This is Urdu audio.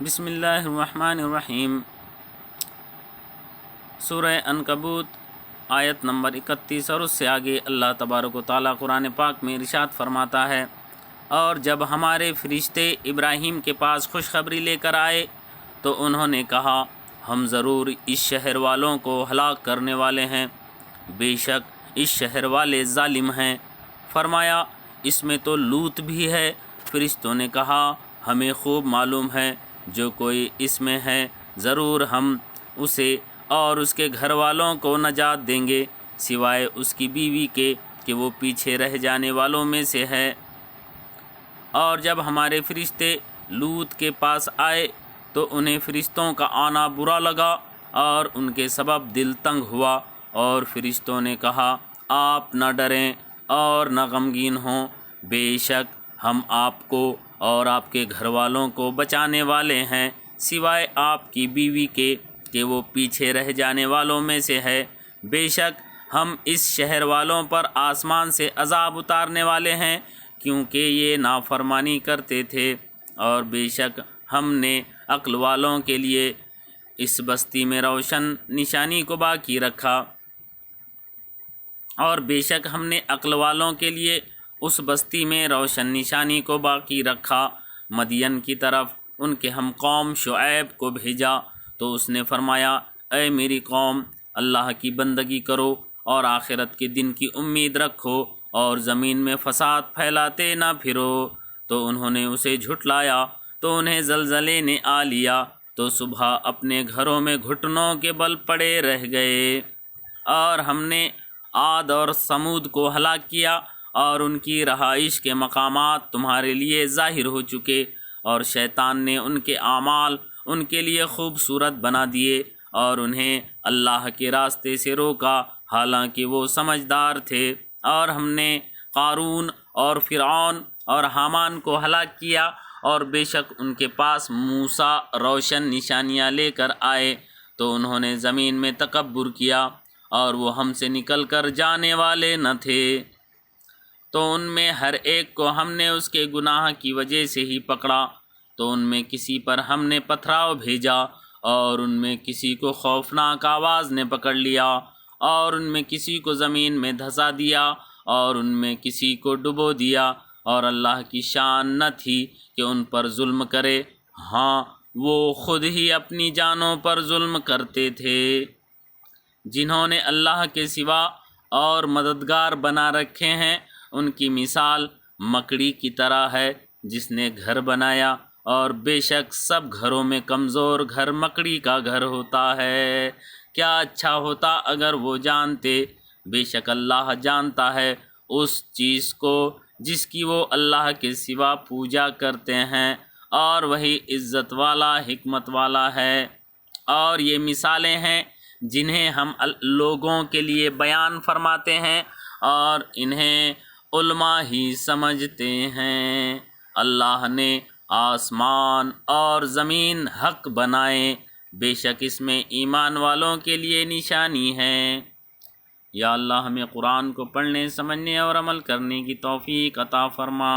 بسم اللہ الرحمن الرحیم۔ سورہ عنکبوت آیت نمبر 31 اور اس سے آگے اللہ تبارک و تعالیٰ قرآن پاک میں ارشاد فرماتا ہے، اور جب ہمارے فرشتے ابراہیم کے پاس خوشخبری لے کر آئے تو انہوں نے کہا، ہم ضرور اس شہر والوں کو ہلاک کرنے والے ہیں، بے شک اس شہر والے ظالم ہیں۔ فرمایا، اس میں تو لوط بھی ہے۔ فرشتوں نے کہا، ہمیں خوب معلوم ہے جو کوئی اس میں ہے، ضرور ہم اسے اور اس کے گھر والوں کو نجات دیں گے، سوائے اس کی بیوی کے کہ وہ پیچھے رہ جانے والوں میں سے ہے۔ اور جب ہمارے فرشتے لوط کے پاس آئے تو انہیں فرشتوں کا آنا برا لگا اور ان کے سبب دل تنگ ہوا، اور فرشتوں نے کہا، آپ نہ ڈریں اور نہ غمگین ہوں، بے شک ہم آپ کو اور آپ کے گھر والوں کو بچانے والے ہیں، سوائے آپ کی بیوی کے کہ وہ پیچھے رہ جانے والوں میں سے ہے۔ بے شک ہم اس شہر والوں پر آسمان سے عذاب اتارنے والے ہیں، کیونکہ یہ نافرمانی کرتے تھے، اور بے شک ہم نے عقل والوں کے لیے اس بستی میں روشن نشانی کو باقی رکھا، اور بے شک ہم نے عقل والوں کے لیے اس بستی میں روشن نشانی کو باقی رکھا۔ مدین کی طرف ان کے ہم قوم شعیب کو بھیجا تو اس نے فرمایا، اے میری قوم، اللہ کی بندگی کرو اور آخرت کے دن کی امید رکھو اور زمین میں فساد پھیلاتے نہ پھرو۔ تو انہوں نے اسے جھٹلایا تو انہیں زلزلے نے آ لیا، تو صبح اپنے گھروں میں گھٹنوں کے بل پڑے رہ گئے۔ اور ہم نے عاد اور ثمود کو ہلاک کیا، اور ان کی رہائش کے مقامات تمہارے لیے ظاہر ہو چکے، اور شیطان نے ان کے اعمال ان کے لیے خوبصورت بنا دیے اور انہیں اللہ کے راستے سے روکا، حالانکہ وہ سمجھدار تھے۔ اور ہم نے قارون اور فرعون اور حامان کو ہلاک کیا، اور بے شک ان کے پاس موسیٰ روشن نشانیاں لے کر آئے، تو انہوں نے زمین میں تکبر کیا اور وہ ہم سے نکل کر جانے والے نہ تھے۔ تو ان میں ہر ایک کو ہم نے اس کے گناہ کی وجہ سے ہی پکڑا، تو ان میں کسی پر ہم نے پتھراؤ بھیجا، اور ان میں کسی کو خوفناک آواز نے پکڑ لیا، اور ان میں کسی کو زمین میں دھسا دیا، اور ان میں کسی کو ڈبو دیا، اور اللہ کی شان نہ تھی کہ ان پر ظلم کرے، ہاں وہ خود ہی اپنی جانوں پر ظلم کرتے تھے۔ جنہوں نے اللہ کے سوا اور مددگار بنا رکھے ہیں، ان کی مثال مکڑی کی طرح ہے جس نے گھر بنایا، اور بے شک سب گھروں میں کمزور گھر مکڑی کا گھر ہوتا ہے۔ کیا اچھا ہوتا اگر وہ جانتے، بے شک اللہ جانتا ہے اس چیز کو جس کی وہ اللہ کے سوا پوجا کرتے ہیں، اور وہی عزت والا حکمت والا ہے۔ اور یہ مثالیں ہیں جنہیں ہم لوگوں کے لیے بیان فرماتے ہیں، اور انہیں علماء ہی سمجھتے ہیں۔ اللہ نے آسمان اور زمین حق بنائے، بے شک اس میں ایمان والوں کے لیے نشانی ہے۔ یا اللہ ہمیں قرآن کو پڑھنے، سمجھنے اور عمل کرنے کی توفیق عطا فرما۔